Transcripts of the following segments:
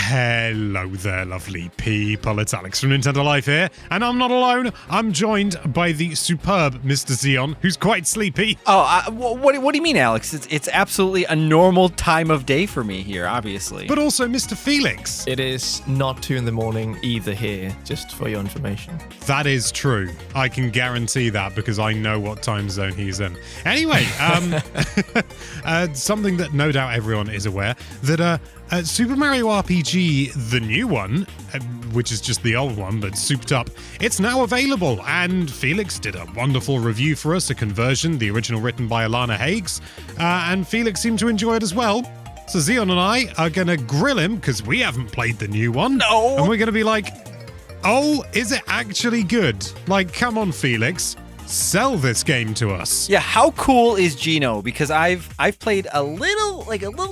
Hello there, lovely people. It's Alex from Nintendo Life here, and I'm not alone. I'm joined by the superb Mr. Xeon, who's quite sleepy. Oh, what do you mean, Alex? It's absolutely a normal time of day for me here, obviously. But also Mr. Felix. It is not 2 a.m. either here, just for your information. That is true. I can guarantee that because I know what time zone he's in. Anyway, something that no doubt everyone is aware, that Super Mario RPG, the new one, which is just the old one, but souped up, it's now available, and Felix did a wonderful review for us, a conversion, the original written by Alana Hagues, and Felix seemed to enjoy it as well. So Xeon and I are going to grill him, because we haven't played the new one, No! And we're going to be like, oh, is it actually good? Like, come on, Felix. Sell this game to us. Yeah, how cool is Geno? Because I've played a little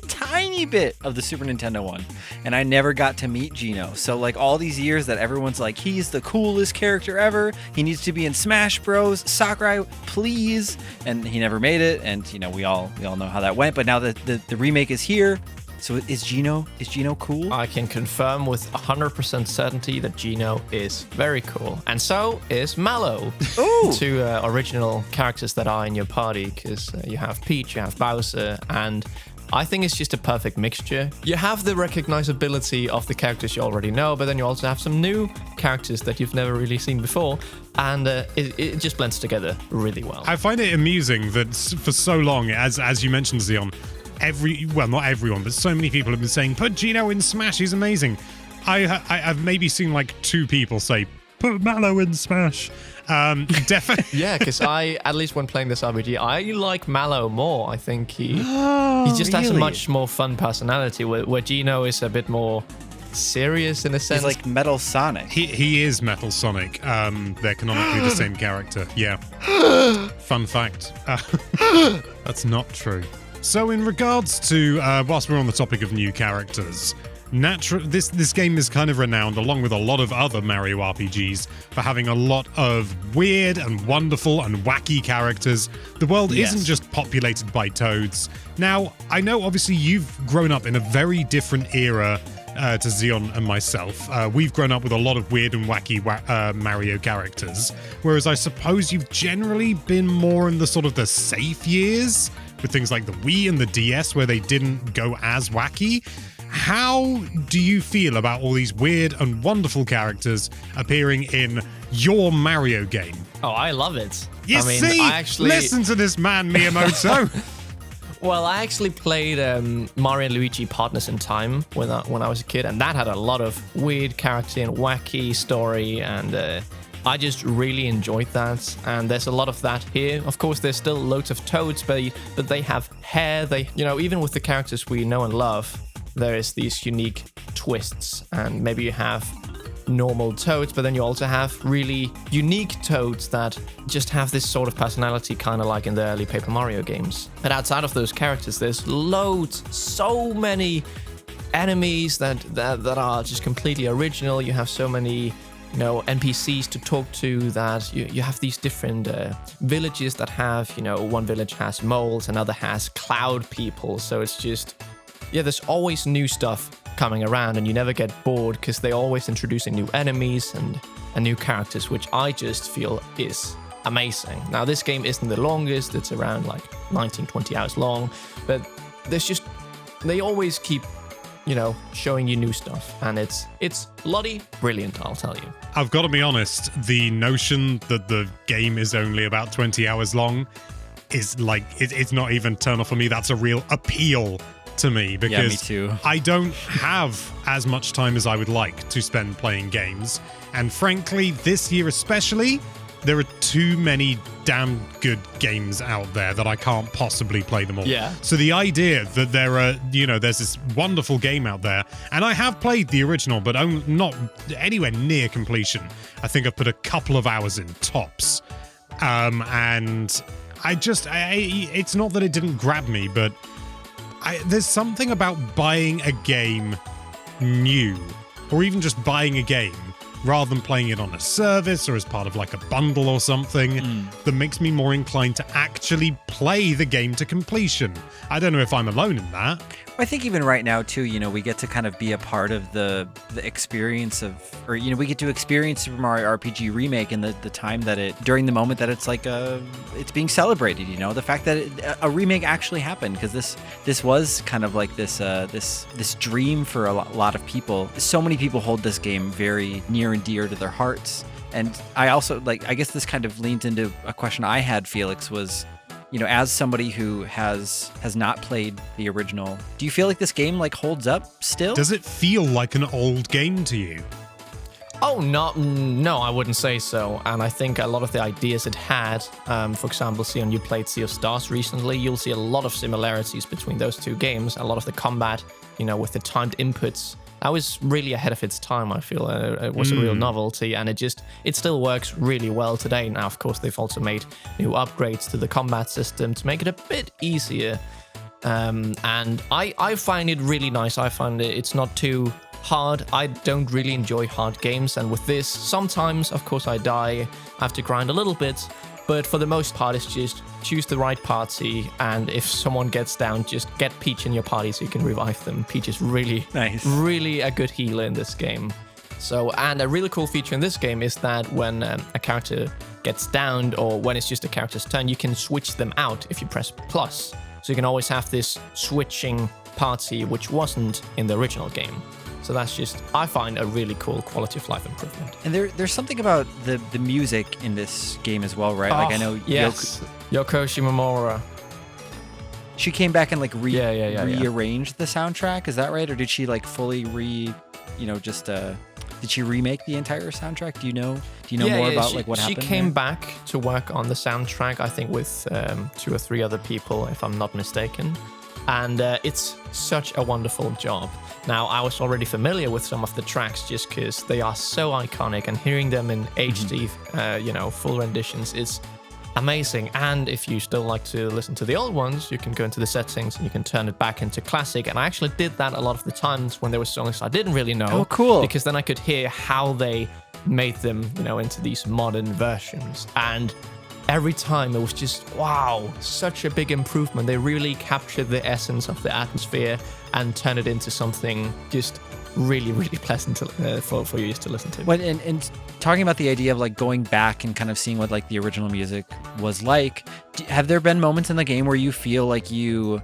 tiny bit of the Super Nintendo one, and I never got to meet Geno. So like all these years that everyone's like, he's the coolest character ever. He needs to be in Smash Bros. Sakurai, please. And he never made it. And you know, we all know how that went. But now that the remake is here. So is Geno cool? I can confirm with 100% certainty that Geno is very cool. And so is Mallow. Ooh! 2 original characters that are in your party, because you have Peach, you have Bowser, and I think it's just a perfect mixture. You have the recognizability of the characters you already know, but then you also have some new characters that you've never really seen before, and it just blends together really well. I find it amusing that for so long, as you mentioned, Xeon, not everyone, but so many people have been saying, put Geno in Smash, he's amazing. I've maybe seen like 2 people say, put Mallow in Smash. Definitely. Yeah, because at least when playing this RPG, I like Mallow more. I think he just has a much more fun personality, where Geno is a bit more serious in a sense. He's like Metal Sonic. He is Metal Sonic. They're canonically the same character. Yeah. Fun fact. That's not true. So in regards to, whilst we're on the topic of new characters, this game is kind of renowned, along with a lot of other Mario RPGs, for having a lot of weird and wonderful and wacky characters. The world isn't just populated by toads. Now, I know obviously you've grown up in a very different era to Xeon and myself. We've grown up with a lot of weird and wacky Mario characters, whereas I suppose you've generally been more in the sort of the safe years, with things like the Wii and the DS, where they didn't go as wacky. How do you feel about all these weird and wonderful characters appearing in your Mario game? Oh, I love it. Listen to this man, Miyamoto. Well, I actually played Mario and Luigi Partners in Time when I was a kid, and that had a lot of weird character and wacky story, and I just really enjoyed that, and there's a lot of that here. Of course, there's still loads of toads, but they have hair. They, even with the characters we know and love, there is these unique twists, and maybe you have normal toads, but then you also have really unique toads that just have this sort of personality, kind of like in the early Paper Mario games. But outside of those characters, there's loads, so many enemies that are just completely original. You have so many NPCs to talk to, that you have these different villages that have, one village has moles, another has cloud people. So it's just, there's always new stuff coming around, and you never get bored because they're always introducing new enemies and new characters, which I just feel is amazing. Now, this game isn't the longest. It's around like 19-20 hours long, but they always keep showing you new stuff, and it's bloody brilliant, I'll tell you. I've got to be honest, the notion that the game is only about 20 hours long is like, it's not even turn off for me. That's a real appeal to me, because me too. I don't have as much time as I would like to spend playing games, and frankly, this year especially, there are too many damn good games out there that I can't possibly play them all. Yeah. So the idea that there's this wonderful game out there, and I have played the original, but not anywhere near completion. I think I've put a couple of hours in tops. And it's not that it didn't grab me, but there's something about buying a game new, or even just buying a game rather than playing it on a service or as part of like a bundle or something, that makes me more inclined to actually play the game to completion. I don't know if I'm alone in that. I think even right now too, we get to kind of be a part of the experience of, or we get to experience Super Mario RPG Remake in the time that during the moment that it's like it's being celebrated. The fact that a remake actually happened, because this was kind of like this dream for a lot of people. So many people hold this game very near and dear to their hearts, and I also I guess this kind of leans into a question I had, Felix, was, as somebody who has not played the original, do you feel like this game holds up still? Does it feel like an old game to you? Oh, no, I wouldn't say so. And I think a lot of the ideas it had, for example, Sion, you played Sea of Stars recently, you'll see a lot of similarities between those two games. A lot of the combat, with the timed inputs, that was really ahead of its time, I feel. It was a real novelty, and it still works really well today. Now, of course, they've also made new upgrades to the combat system to make it a bit easier. And I find it really nice. I find it's not too hard. I don't really enjoy hard games, and with this, sometimes, of course, I die. I have to grind a little bit, but for the most part, it's just choose the right party, and if someone gets down, just get Peach in your party so you can revive them. Peach is really a good healer in this game. So, and a really cool feature in this game is that when a character gets downed, or when it's just a character's turn, you can switch them out if you press plus. So you can always have this switching party, which wasn't in the original game. So that's just, I find, a really cool quality of life improvement. And there's something about the music in this game as well, right? I know yes. Yoko Shimomura. She came back and rearranged the soundtrack, is that right? Or did she fully did she remake the entire soundtrack? Do you know more about what happened? She came back to work on the soundtrack, I think with 2 or 3 other people, if I'm not mistaken. And it's such a wonderful job. Now, I was already familiar with some of the tracks just because they are so iconic, and hearing them in HD, full renditions is amazing. And if you still like to listen to the old ones, you can go into the settings and you can turn it back into classic. And I actually did that a lot of the times when there were songs I didn't really know. Oh, cool. Because then I could hear how they made them, into these modern versions. And every time it was just, wow, such a big improvement. They really captured the essence of the atmosphere and turned it into something just really, really pleasant for you to listen to. When and talking about the idea of going back and kind of seeing what the original music was like, have there been moments in the game where you feel like you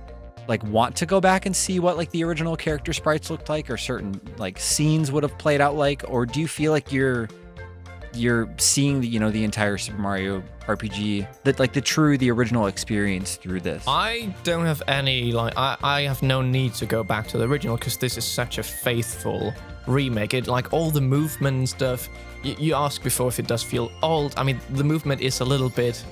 want to go back and see what the original character sprites looked like, or certain scenes would have played out or do you feel like you're seeing the entire Super Mario RPG, the original experience through this? I don't have any I have no need to go back to the original because this is such a faithful remake. It all the movement and stuff. You asked before if it does feel old. I mean, the movement is a little bit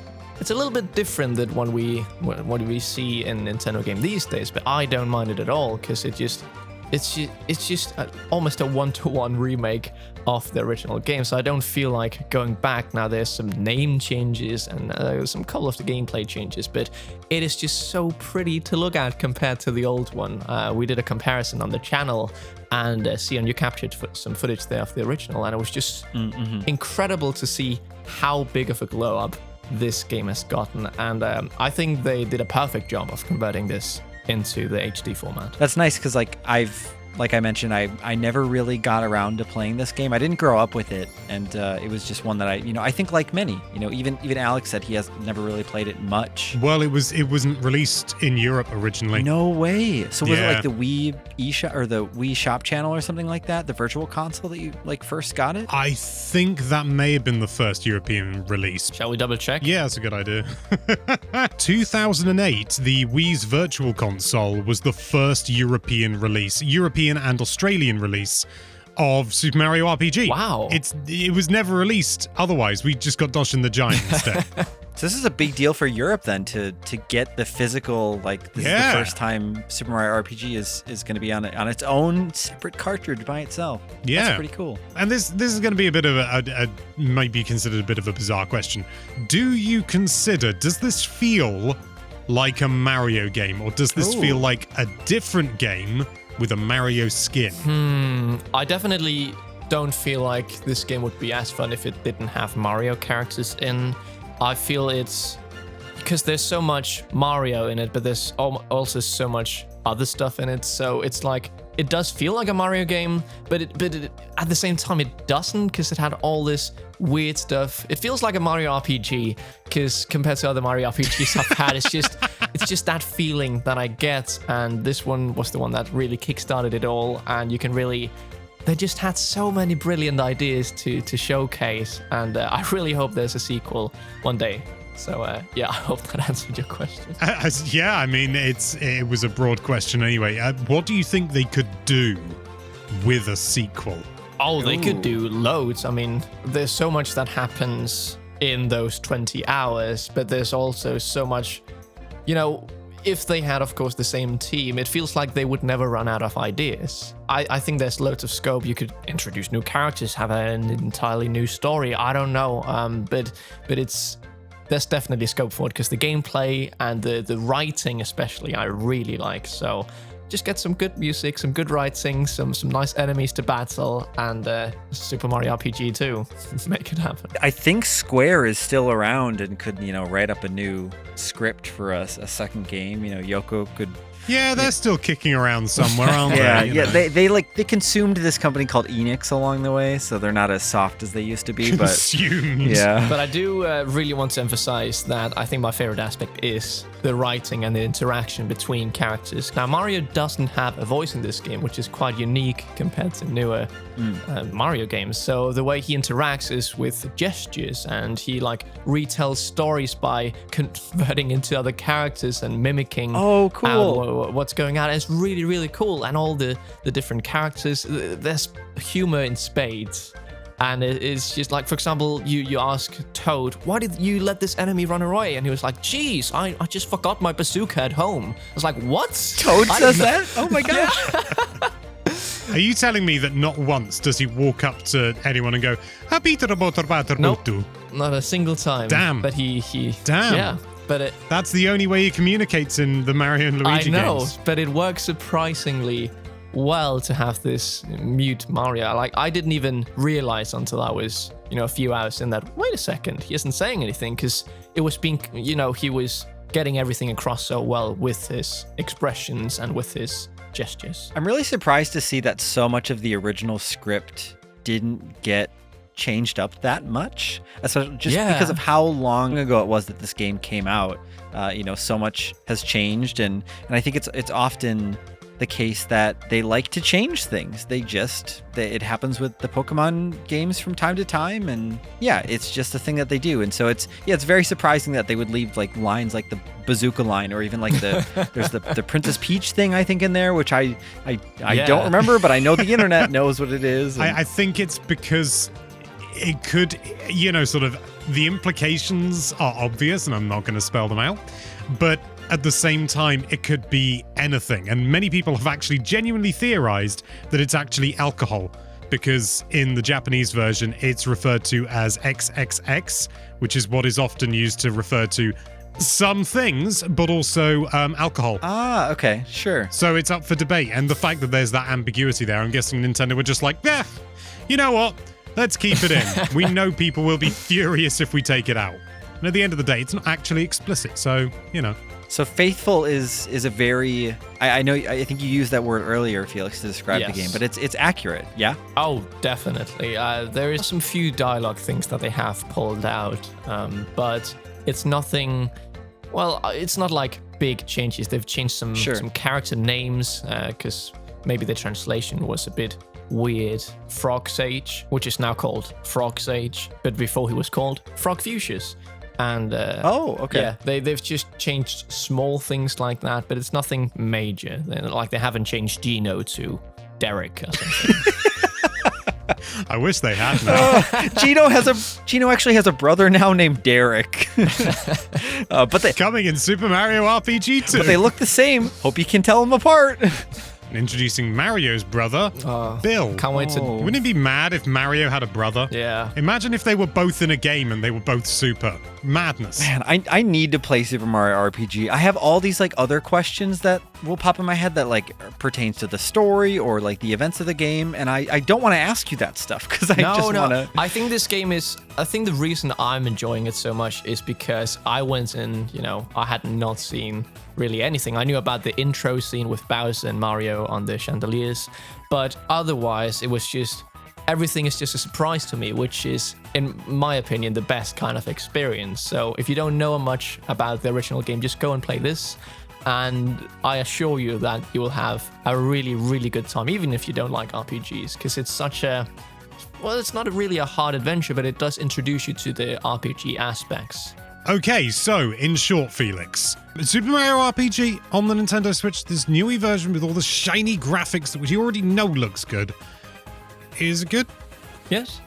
different than what we see in Nintendo game these days, but I don't mind it at all because it's just almost a one-to-one remake of the original game, so I don't feel like going back. Now there's some name changes and some couple of the gameplay changes, but it is just so pretty to look at compared to the old one. We did a comparison on the channel, and Sion, you captured some footage there of the original, and it was just incredible to see how big of a glow up this game has gotten, and I think they did a perfect job of converting this into the HD format. That's nice because I mentioned, I never really got around to playing this game. I didn't grow up with it, and it was just one that I think like many, even Alex said he has never really played it much. Well, it wasn't released in Europe originally. No way. So was it the Wii eShop or the Wii Shop channel or something like that, the virtual console that you first got it? I think that may have been the first European release. Shall we double check? Yeah, that's a good idea. 2008, the Wii's virtual console was the first European and Australian release of Super Mario RPG. Wow. It was never released otherwise. We just got Dodge and the Giant instead. So this is a big deal for Europe then to get the physical, this is the first time Super Mario RPG is going to be on its own separate cartridge by itself. Yeah. That's pretty cool. And this is going to be a bit of a might be considered a bit of a bizarre question. Does this feel like a Mario game, or does this feel like a different game with a Mario skin? I definitely don't feel like this game would be as fun if it didn't have Mario characters in. I feel it's because there's so much Mario in it, but there's also so much other stuff in it. So it's like it does feel like a Mario game, but at the same time it doesn't, because it had all this weird stuff. It feels like a Mario RPG, because compared to other Mario RPGs I've had, it's just that feeling that I get. And this one was the one that really kickstarted it all. And you can really, they just had so many brilliant ideas to showcase. And I really hope there's a sequel one day. So, yeah, I hope that answered your question. Yeah, I mean, it was a broad question anyway. What do you think they could do with a sequel? Oh, they could do loads. I mean, there's so much that happens in those 20 hours, but there's also so much, you know, if they had, of course, the same team, it feels like they would never run out of ideas. I think there's loads of scope. You could introduce new characters, have an entirely new story. I don't know, but there's definitely scope for it, because the gameplay and the writing especially I really like. So just get some good music, some good writing, some nice enemies to battle, and Super Mario RPG too. Make it happen. I think Square is still around and could, write up a new script for a second game. Yoko could. Yeah, they're still kicking around somewhere, aren't they? Yeah. They consumed this company called Enix along the way, so they're not as soft as they used to be. Consumed. Yeah. But I do really want to emphasize that I think my favorite aspect is the writing and the interaction between characters. Now, Mario doesn't have a voice in this game, which is quite unique compared to newer Mario games. So the way he interacts is with gestures, and he retells stories by converting into other characters and mimicking. Oh, cool. What's going on. It's really, really cool. And all the different characters, there's humor in spades. And it's just like, for example, you ask Toad, why did you let this enemy run away? And he was like, geez, I just forgot my bazooka at home. I was like, what? Toad says that? Oh my gosh. Are you telling me that not once does he walk up to anyone and go, Nope, not a single time. Damn. But he Damn. Yeah. But that's the only way he communicates in the Mario and Luigi I know, games. but it works surprisingly well to have this mute Mario. I didn't even realize until I was, a few hours in that, wait a second, he isn't saying anything, because it was being, he was getting everything across so well with his expressions and with his gestures. I'm really surprised to see that so much of the original script didn't get changed up that much, especially because of how long ago it was that this game came out. So much has changed, and I think it's often the case that they like to change things. It happens with the Pokemon games from time to time, and it's just a thing that they do. And so it's very surprising that they would leave lines like the bazooka line, or even there's the Princess Peach thing, I think, in there, which I don't remember, but I know the internet knows what it is. I think it's because it could, sort of the implications are obvious, and I'm not going to spell them out, but at the same time, it could be anything. And many people have actually genuinely theorized that it's actually alcohol, because in the Japanese version, it's referred to as XXX, which is what is often used to refer to some things, but also alcohol. Ah, okay, sure. So it's up for debate. And the fact that there's that ambiguity there, I'm guessing Nintendo were just like, you know what? Let's keep it in. We know people will be furious if we take it out. And at the end of the day, it's not actually explicit, so, So faithful is a very, I think you used that word earlier, Felix, to describe the game, but it's accurate, yeah? Oh, definitely. There is some few dialogue things that they have pulled out, but it's nothing, it's not like big changes. They've changed some character names, because maybe the translation was a bit weird. Frog Sage, which is now called Frog Sage, but before he was called Frog Fuchsius. And okay. Yeah, they've just changed small things like that, but it's nothing major. They haven't changed Gino to Derek or something. I wish they had now. Gino actually has a brother now named Derek. But they coming in Super Mario RPG 2. But they look the same. Hope you can tell them apart. Introducing Mario's brother, Bill. Can't wait to... Wouldn't it be mad if Mario had a brother? Yeah. Imagine if they were both in a game and they were both super. Madness. Man, I need to play Super Mario RPG. I have all these other questions that will pop in my head that like pertains to the story or like the events of the game, and I don't want to ask you that stuff because I just want to. I think this game is. I think the reason I'm enjoying it so much is because I went in. I had not seen really anything. I knew about the intro scene with Bowser and Mario on the chandeliers, but otherwise it was just. Everything is just a surprise to me, which is, in my opinion, the best kind of experience. So if you don't know much about the original game, just go and play this. And I assure you that you will have a really, really good time, even if you don't like RPGs, because it's such a... Well, it's not really a hard adventure, but it does introduce you to the RPG aspects. Okay, so in short, Felix, Super Mario RPG on the Nintendo Switch, this newie version with all the shiny graphics that you already know looks good. Is it good? Yes.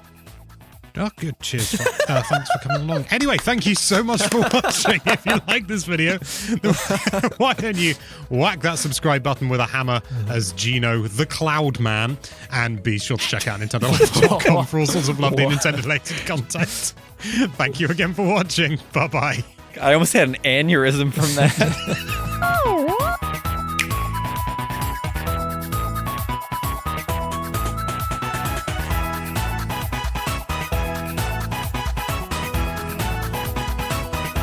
Oh, good. Cheers. Thanks for coming along. Anyway, thank you so much for watching. If you like this video, why don't you whack that subscribe button with a hammer as Gino, the Cloud Man, and be sure to check out NintendoLive.com for all sorts of lovely Nintendo-related content. Thank you again for watching. Bye-bye. I almost had an aneurysm from that.